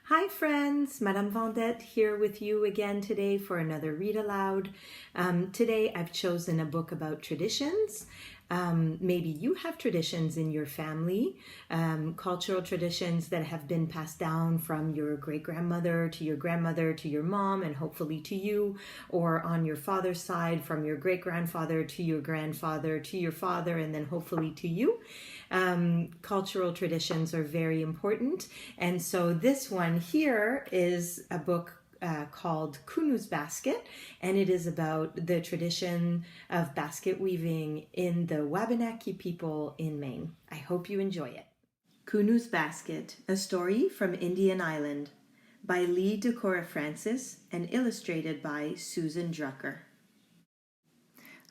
Hi friends, Madame Vendette here with you again today for another read aloud. Today I've chosen a book about traditions. Maybe you have traditions in your family, cultural traditions that have been passed down from your great-grandmother to your grandmother to your mom and hopefully to you, or on your father's side from your great-grandfather to your grandfather to your father and then hopefully to you. Cultural traditions are very important, and so this one here is a book called Kunu's Basket, and it is about the tradition of basket weaving in the Wabanaki people in Maine. I hope you enjoy it. Kunu's Basket, a story from Indian Island by Lee DeCora Francis and illustrated by Susan Drucker.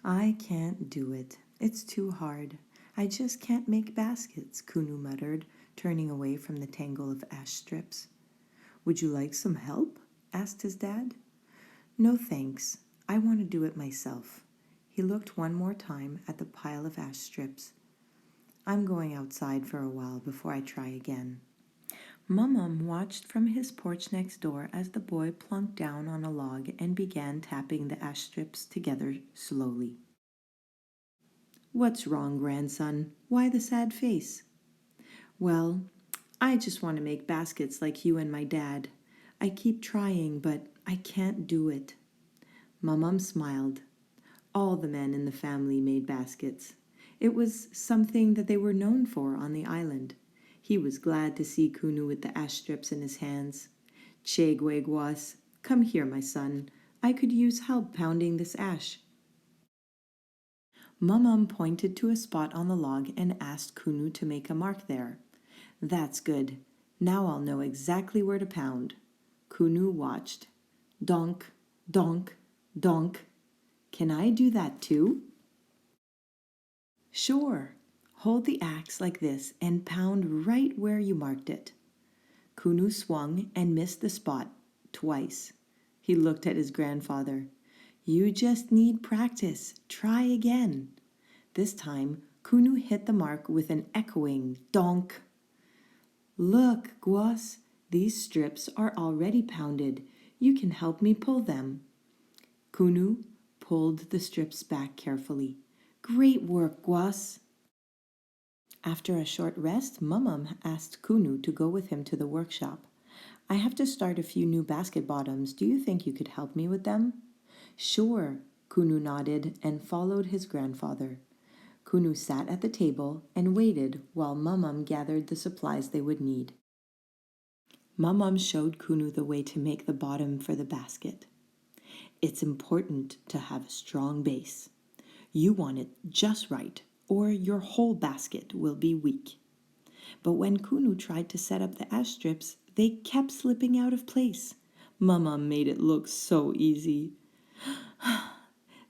I can't do it. It's too hard. I just can't make baskets, Kunu muttered, turning away from the tangle of ash strips. Would you like some help? Asked his dad. No thanks. I want to do it myself. He looked one more time at the pile of ash strips. I'm going outside for a while before I try again. Mum watched from his porch next door as the boy plunked down on a log and began tapping the ash strips together slowly. What's wrong, grandson? Why the sad face? Well, I just want to make baskets like you and my dad. I keep trying, but I can't do it. Mum smiled. All the men in the family made baskets. It was something that they were known for on the island. He was glad to see Kunu with the ash strips in his hands. Chegwegwas, come here, my son. I could use help pounding this ash. Mum pointed to a spot on the log and asked Kunu to make a mark there. That's good. Now I'll know exactly where to pound. Kunu watched. Donk, donk, donk. Can I do that too? Sure. Hold the axe like this and pound right where you marked it. Kunu swung and missed the spot twice. He looked at his grandfather. You just need practice. Try again. This time, Kunu hit the mark with an echoing donk. Look, Gwas, these strips are already pounded. You can help me pull them. Kunu pulled the strips back carefully. Great work, Gwas. After a short rest, Mum asked Kunu to go with him to the workshop. I have to start a few new basket bottoms. Do you think you could help me with them? Sure, Kunu nodded and followed his grandfather. Kunu sat at the table and waited while Mum gathered the supplies they would need. Mum showed Kunu the way to make the bottom for the basket. It's important to have a strong base. You want it just right, or your whole basket will be weak. But when Kunu tried to set up the ash strips, they kept slipping out of place. Mum made it look so easy.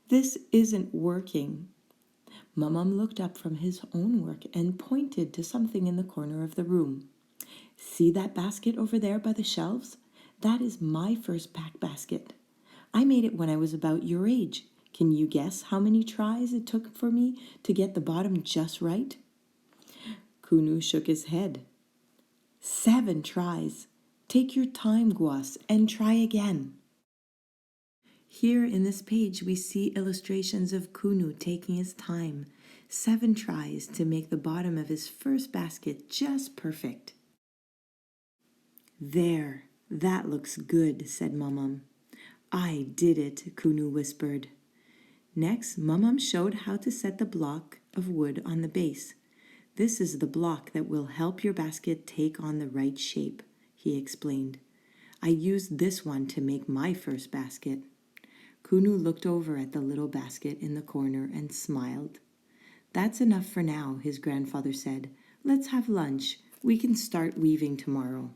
This isn't working. Mum looked up from his own work and pointed to something in the corner of the room. See that basket over there by the shelves? That is my first pack basket. I made it when I was about your age. Can you guess how many tries it took for me to get the bottom just right? Kunu shook his head. 7 tries. Take your time, Gwas, and try again. Here in this page we see illustrations of Kunu taking his time, 7 tries to make the bottom of his first basket just perfect. There, that looks good, said Mum. I did it, Kunu whispered. Next, Mum showed how to set the block of wood on the base. This is the block that will help your basket take on the right shape, he explained. I used this one to make my first basket. Kunu looked over at the little basket in the corner and smiled. That's enough for now, his grandfather said. Let's have lunch. We can start weaving tomorrow.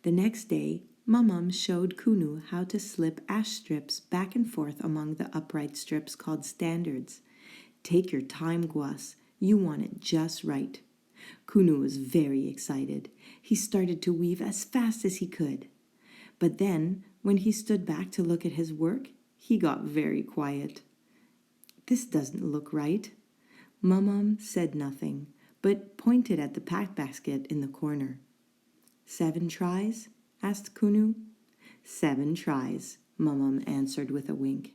The next day, Mum showed Kunu how to slip ash strips back and forth among the upright strips called standards. Take your time, Gwas. You want it just right. Kunu was very excited. He started to weave as fast as he could. But then, when he stood back to look at his work, he got very quiet. This doesn't look right. Mum said nothing, but pointed at the pack basket in the corner. 7 tries? Asked Kunu. 7 tries, Mumum answered with a wink.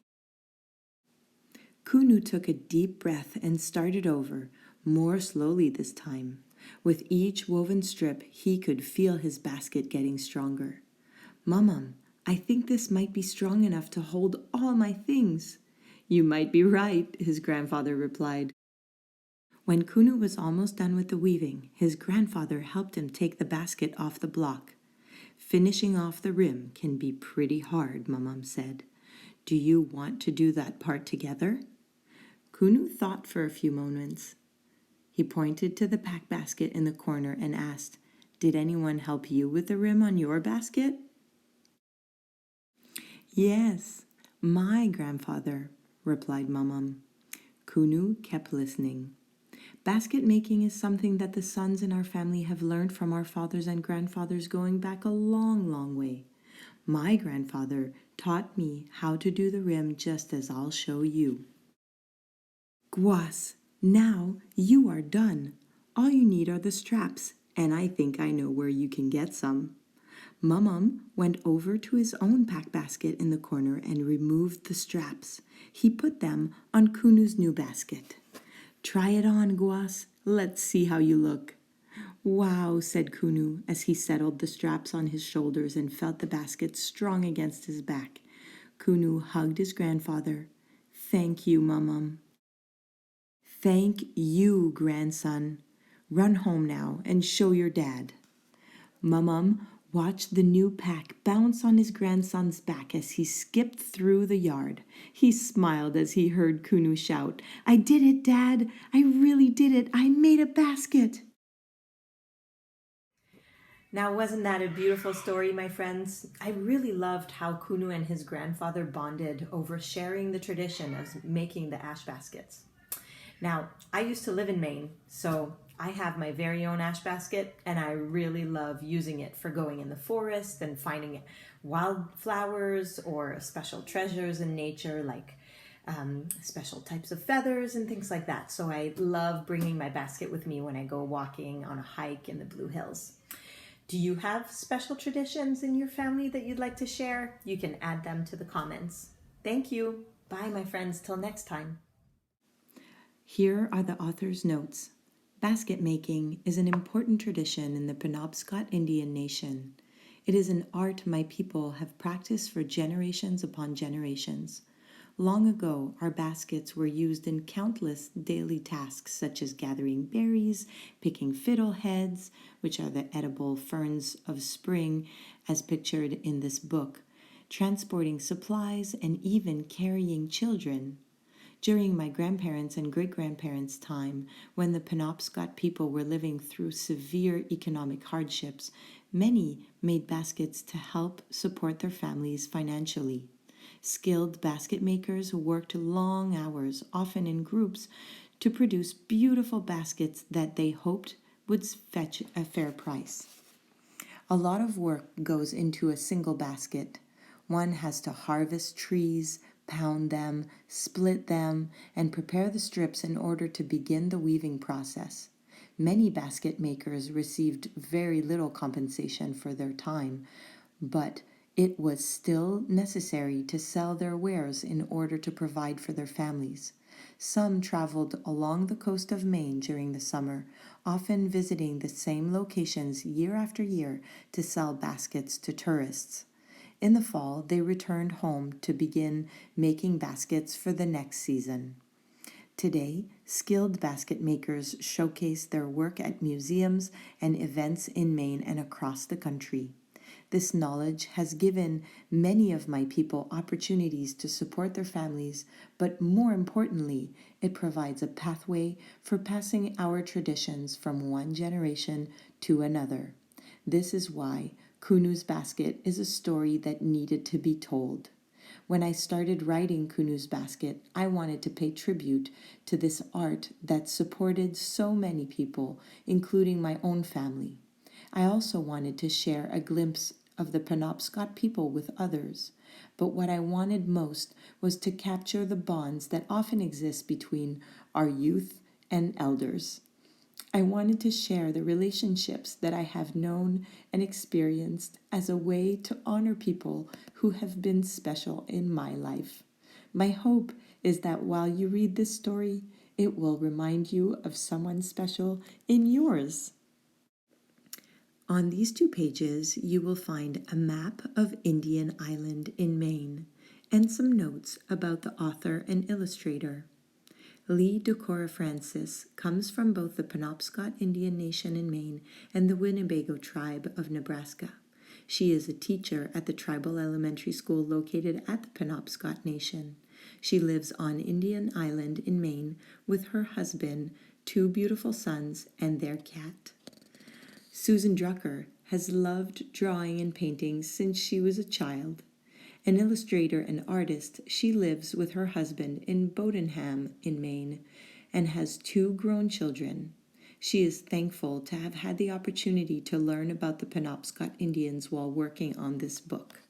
Kunu took a deep breath and started over, more slowly this time. With each woven strip, he could feel his basket getting stronger. Mumum, I think this might be strong enough to hold all my things. You might be right, his grandfather replied. When Kunu was almost done with the weaving, his grandfather helped him take the basket off the block. Finishing off the rim can be pretty hard, Mumum said. Do you want to do that part together? Kunu thought for a few moments. He pointed to the pack basket in the corner and asked, Did anyone help you with the rim on your basket? Yes, my grandfather, replied Mumum. Kunu kept listening. Basket making is something that the sons in our family have learned from our fathers and grandfathers going back a long, long way. My grandfather taught me how to do the rim just as I'll show you. Guas, now you are done. All you need are the straps, and I think I know where you can get some. Mumum went over to his own pack basket in the corner and removed the straps. He put them on Kunu's new basket. Try it on, Guas. Let's see how you look. Wow, said Kunu as he settled the straps on his shoulders and felt the basket strong against his back. Kunu hugged his grandfather. Thank you, Mumum. Thank you, grandson. Run home now and show your dad. Mumum watched the new pack bounce on his grandson's back as he skipped through the yard. He smiled as he heard Kunu shout, I did it, Dad! I really did it! I made a basket! Now, wasn't that a beautiful story, my friends? I really loved how Kunu and his grandfather bonded over sharing the tradition of making the ash baskets. Now, I used to live in Maine, so I have my very own ash basket, and I really love using it for going in the forest and finding wildflowers or special treasures in nature, like special types of feathers and things like that. So I love bringing my basket with me when I go walking on a hike in the Blue Hills. Do you have special traditions in your family that you'd like to share? You can add them to the comments. Thank you. Bye, my friends. Till next time. Here are the author's notes. Basket making is an important tradition in the Penobscot Indian Nation. It is an art my people have practiced for generations upon generations. Long ago, our baskets were used in countless daily tasks such as gathering berries, picking fiddleheads, which are the edible ferns of spring as pictured in this book, transporting supplies, and even carrying children. During my grandparents' and great-grandparents' time, when the Penobscot people were living through severe economic hardships, many made baskets to help support their families financially. Skilled basket makers worked long hours, often in groups, to produce beautiful baskets that they hoped would fetch a fair price. A lot of work goes into a single basket. One has to harvest trees, pound them, split them, and prepare the strips in order to begin the weaving process. Many basket makers received very little compensation for their time, but it was still necessary to sell their wares in order to provide for their families. Some traveled along the coast of Maine during the summer, often visiting the same locations year after year to sell baskets to tourists. In the fall, they returned home to begin making baskets for the next season. Today, skilled basket makers showcase their work at museums and events in Maine and across the country. This knowledge has given many of my people opportunities to support their families, but more importantly, it provides a pathway for passing our traditions from one generation to another. This is why Kunu's basket is a story that needed to be told. When I started writing Kunu's basket, I wanted to pay tribute to this art that supported so many people, including my own family. I also wanted to share a glimpse of the Penobscot people with others, but what I wanted most was to capture the bonds that often exist between our youth and elders. I wanted to share the relationships that I have known and experienced as a way to honor people who have been special in my life. My hope is that while you read this story, it will remind you of someone special in yours. On these 2 pages, you will find a map of Indian Island in Maine and some notes about the author and illustrator. Lee DeCora Francis comes from both the Penobscot Indian Nation in Maine and the Winnebago tribe of Nebraska. She is a teacher at the tribal elementary school located at the Penobscot Nation. She lives on Indian Island in Maine with her husband, 2 beautiful sons, and their cat. Susan Drucker has loved drawing and painting since she was a child. An illustrator and artist, she lives with her husband in Bodenham in Maine and has 2 grown children. She is thankful to have had the opportunity to learn about the Penobscot Indians while working on this book.